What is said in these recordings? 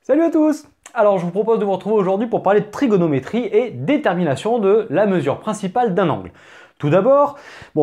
Salut à tous! Alors je vous propose de vous retrouver aujourd'hui pour parler de trigonométrie et détermination de la mesure principale d'un angle. Tout d'abord,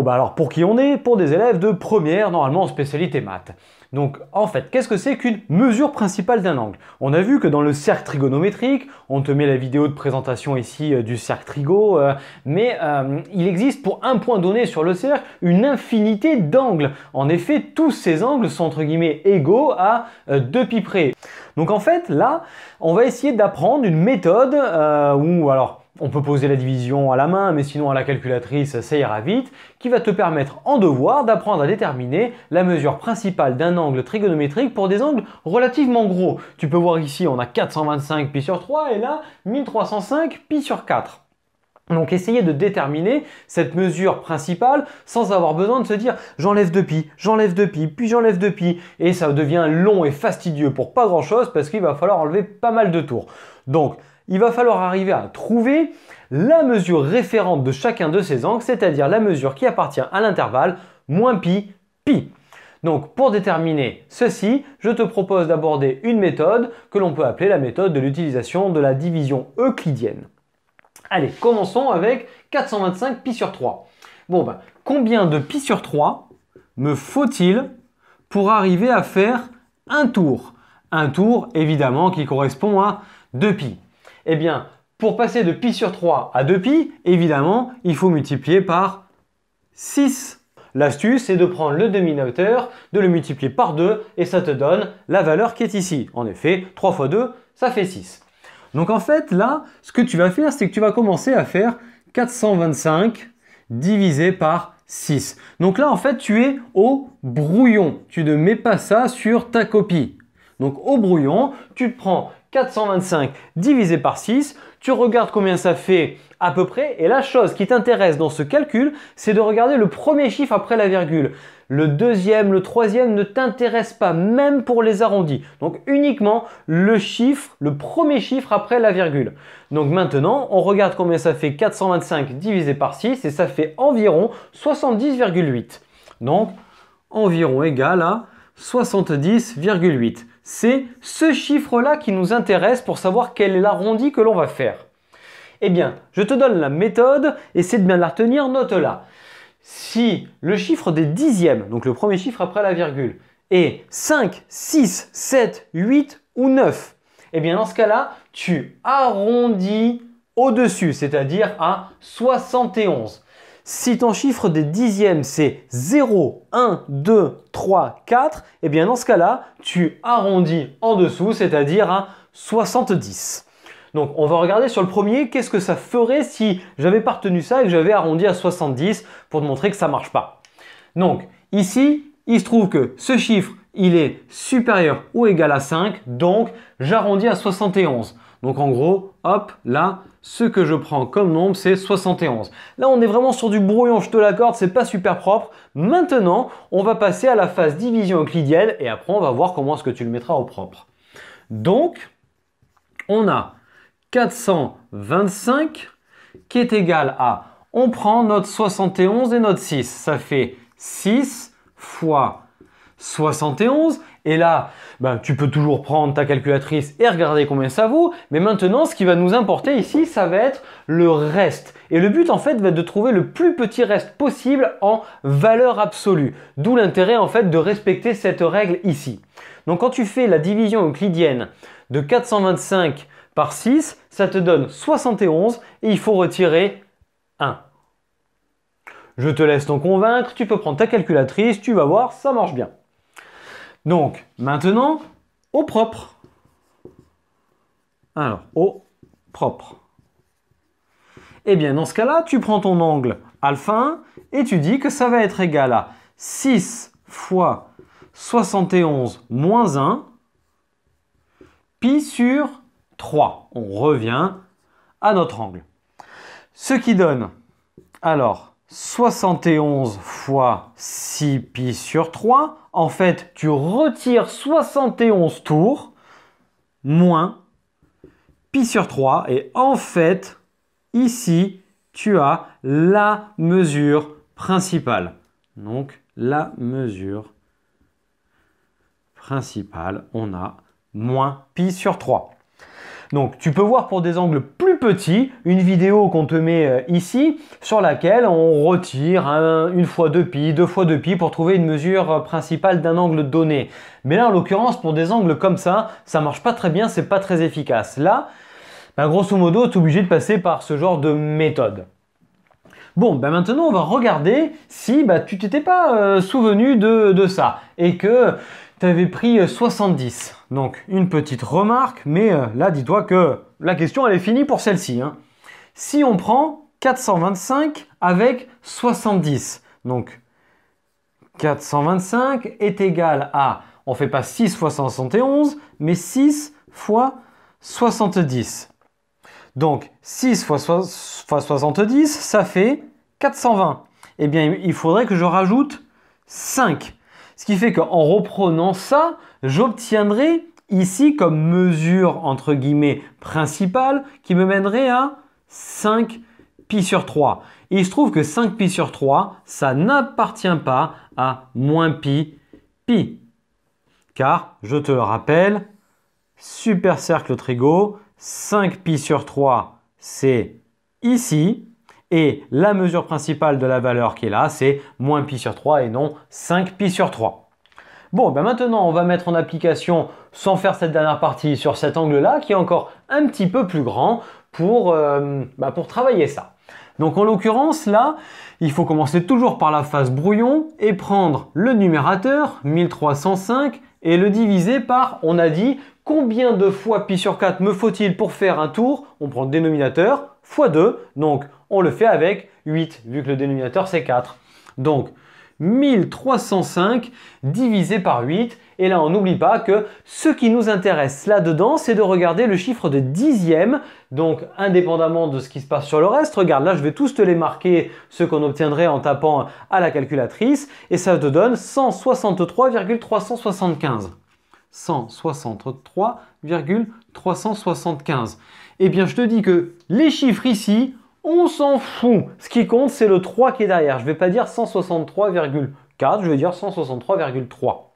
alors pour qui on est? Pour des élèves de première, normalement en spécialité maths. Donc en fait, qu'est-ce que c'est qu'une mesure principale d'un angle? On a vu que dans le cercle trigonométrique, on te met la vidéo de présentation ici du cercle trigo, mais il existe pour un point donné sur le cercle une infinité d'angles. En effet, tous ces angles sont entre guillemets égaux à 2π près. Donc en fait, là, on va essayer d'apprendre une méthode où, alors, on peut poser la division à la main, mais sinon à la calculatrice, ça ira vite, qui va te permettre en devoir d'apprendre à déterminer la mesure principale d'un angle trigonométrique pour des angles relativement gros. Tu peux voir ici, on a 425 pi sur 3 et là, 1305 pi sur 4. Donc essayez de déterminer cette mesure principale sans avoir besoin de se dire j'enlève 2π, j'enlève 2π, puis j'enlève 2π et ça devient long et fastidieux pour pas grand chose parce qu'il va falloir enlever pas mal de tours. Donc il va falloir arriver à trouver la mesure référente de chacun de ces angles, c'est-à-dire la mesure qui appartient à l'intervalle moins pi, pi. Donc pour déterminer ceci, je te propose d'aborder une méthode que l'on peut appeler la méthode de l'utilisation de la division euclidienne. Allez, commençons avec 425 pi sur 3. Combien de pi sur 3 me faut-il pour arriver à faire un tour? Un tour, évidemment, qui correspond à 2π. Eh bien, pour passer de pi sur 3 à 2π, évidemment, il faut multiplier par 6. L'astuce, c'est de prendre le dénominateur, de le multiplier par 2 et ça te donne la valeur qui est ici. En effet, 3 fois 2, ça fait 6. Donc en fait, là, ce que tu vas faire, c'est que tu vas commencer à faire 425 divisé par 6. Donc là, en fait, tu es au brouillon. Tu ne mets pas ça sur ta copie. Donc au brouillon, tu prends 425 divisé par 6, tu regardes combien ça fait à peu près, et la chose qui t'intéresse dans ce calcul, c'est de regarder le premier chiffre après la virgule. Le deuxième, le troisième ne t'intéresse pas, même pour les arrondis. Donc uniquement le premier chiffre après la virgule. Donc maintenant, on regarde combien ça fait 425 divisé par 6 et ça fait environ 70,8. Donc environ égal à 70,8. C'est ce chiffre-là qui nous intéresse pour savoir quel est l'arrondi que l'on va faire. Eh bien, je te donne la méthode, essaie de bien la retenir, note-la. Si le chiffre des dixièmes, donc le premier chiffre après la virgule, est 5, 6, 7, 8 ou 9, eh bien dans ce cas-là, tu arrondis au-dessus, c'est-à-dire à 71. Si ton chiffre des dixièmes c'est 0, 1, 2, 3, 4, eh bien dans ce cas-là, tu arrondis en dessous, c'est-à-dire à 70. Donc on va regarder sur le premier, qu'est-ce que ça ferait si j'avais pas retenu ça et que j'avais arrondi à 70 pour te montrer que ça marche pas. Donc ici, il se trouve que ce chiffre, il est supérieur ou égal à 5, donc j'arrondis à 71. Donc en gros, hop, là, ce que je prends comme nombre, c'est 71. Là, on est vraiment sur du brouillon, je te l'accorde, c'est pas super propre. Maintenant, on va passer à la phase division euclidienne et après, on va voir comment est-ce que tu le mettras au propre. Donc, on a 425 qui est égal à, on prend notre 71 et notre 6, ça fait 6 fois 71 et là tu peux toujours prendre ta calculatrice et regarder combien ça vaut, mais maintenant ce qui va nous importer ici ça va être le reste et le but en fait va être de trouver le plus petit reste possible en valeur absolue, d'où l'intérêt en fait de respecter cette règle ici. Donc quand tu fais la division euclidienne de 425 par 6, ça te donne 71 et il faut retirer 1. Je te laisse t'en convaincre, tu peux prendre ta calculatrice, tu vas voir, ça marche bien. Donc, maintenant, au propre. Alors, au propre. Eh bien, dans ce cas-là, tu prends ton angle alpha 1 et tu dis que ça va être égal à 6 fois 71 moins 1 pi sur 3. On revient à notre angle. Ce qui donne, alors, 71 fois 6 pi sur 3. En fait, tu retires 71 tours moins pi sur 3. Et en fait, ici, tu as la mesure principale. Donc, la mesure principale, on a moins pi sur 3. Donc tu peux voir pour des angles plus petits une vidéo qu'on te met ici sur laquelle on retire une fois 2pi, 2 fois 2pi pour trouver une mesure principale d'un angle donné. Mais là en l'occurrence pour des angles comme ça marche pas très bien, c'est pas très efficace. Là, grosso modo, tu es obligé de passer par ce genre de méthode. Bon, maintenant on va regarder si tu t'étais pas souvenu de ça et que tu avais pris 70. Donc une petite remarque, mais là dis-toi que la question elle est finie pour celle-ci. Si on prend 425 avec 70, donc 425 est égal à, on ne fait pas 6 fois 171, mais 6 fois 70. Donc 6 fois 70, ça fait 420. Eh bien, il faudrait que je rajoute 5. Ce qui fait qu'en reprenant ça, j'obtiendrai ici comme mesure entre guillemets principale qui me mènerait à 5 pi sur 3. Et il se trouve que 5 pi sur 3, ça n'appartient pas à moins pi, car, je te le rappelle, super cercle trigo, 5 pi sur 3, c'est ici. Et la mesure principale de la valeur qui est là, c'est moins pi sur 3 et non 5 pi sur 3. Bon, maintenant, on va mettre en application, sans faire cette dernière partie, sur cet angle-là, qui est encore un petit peu plus grand pour travailler ça. Donc, en l'occurrence, là, il faut commencer toujours par la phase brouillon et prendre le numérateur, 1305, et le diviser par, on a dit, combien de fois pi sur 4 me faut-il pour faire un tour? On prend le dénominateur fois 2, donc on le fait avec 8, vu que le dénominateur c'est 4. Donc 1305 divisé par 8. Et là, on n'oublie pas que ce qui nous intéresse là-dedans, c'est de regarder le chiffre de dixième. Donc, indépendamment de ce qui se passe sur le reste, regarde, là, je vais tous te les marquer, ceux qu'on obtiendrait en tapant à la calculatrice. Et ça te donne 163,375. 163,375. Eh bien, je te dis que les chiffres ici, on s'en fout. Ce qui compte, c'est le 3 qui est derrière. Je ne vais pas dire 163,4, je vais dire 163,3.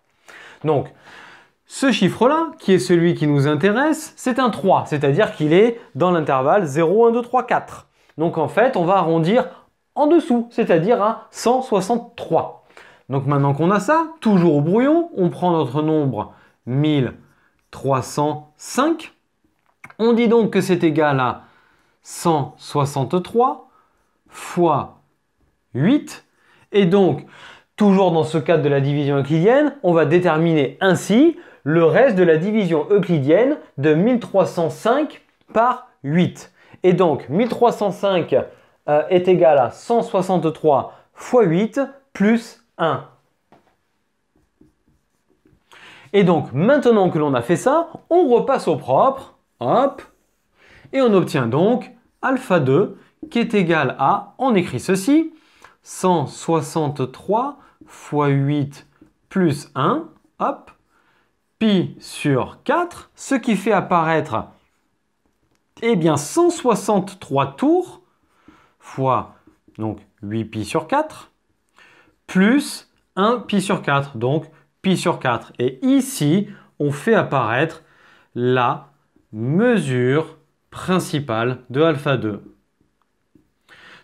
Donc, ce chiffre-là, qui est celui qui nous intéresse, c'est un 3, c'est-à-dire qu'il est dans l'intervalle 0, 1, 2, 3, 4. Donc, en fait, on va arrondir en dessous, c'est-à-dire à 163. Donc, maintenant qu'on a ça, toujours au brouillon, on prend notre nombre 1305. On dit donc que c'est égal à 163 fois 8. Et donc, toujours dans ce cadre de la division euclidienne, on va déterminer ainsi le reste de la division euclidienne de 1305 par 8. Et donc, 1305 est égal à 163 fois 8 plus 1. Et donc, maintenant que l'on a fait ça, on repasse au propre. Hop. Et on obtient donc alpha 2 qui est égal à, on écrit ceci, 163 fois 8 plus 1, hop, pi sur 4, ce qui fait apparaître, eh bien, 163 tours fois donc 8 pi sur 4, plus 1 pi sur 4, donc pi sur 4. Et ici, on fait apparaître la mesure principale de alpha 2.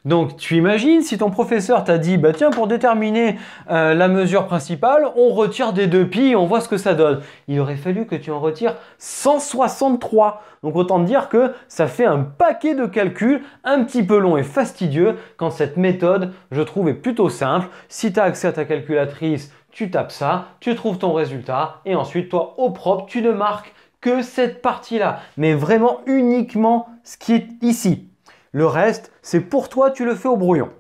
Donc tu imagines si ton professeur t'a dit tiens, pour déterminer la mesure principale, on retire des 2pi, on voit ce que ça donne. Il aurait fallu que tu en retires 163. Donc autant te dire que ça fait un paquet de calculs un petit peu long et fastidieux quand cette méthode, je trouve, est plutôt simple. Si tu as accès à ta calculatrice, tu tapes ça, tu trouves ton résultat et ensuite toi au propre, tu ne marques que cette partie-là, mais vraiment uniquement ce qui est ici. Le reste, c'est pour toi, tu le fais au brouillon.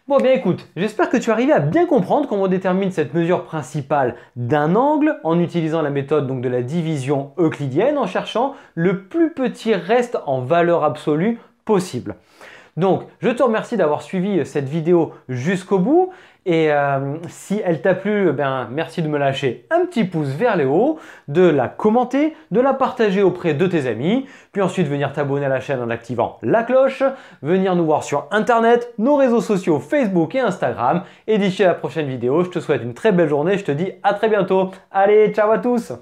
Bon, bien écoute, j'espère que tu es arrivé à bien comprendre comment on détermine cette mesure principale d'un angle en utilisant la méthode donc, de la division euclidienne en cherchant le plus petit reste en valeur absolue possible. Donc, je te remercie d'avoir suivi cette vidéo jusqu'au bout. Et si elle t'a plu, merci de me lâcher un petit pouce vers le haut, de la commenter, de la partager auprès de tes amis, puis ensuite venir t'abonner à la chaîne en activant la cloche, venir nous voir sur Internet, nos réseaux sociaux Facebook et Instagram. Et d'ici à la prochaine vidéo, je te souhaite une très belle journée, je te dis à très bientôt. Allez, ciao à tous!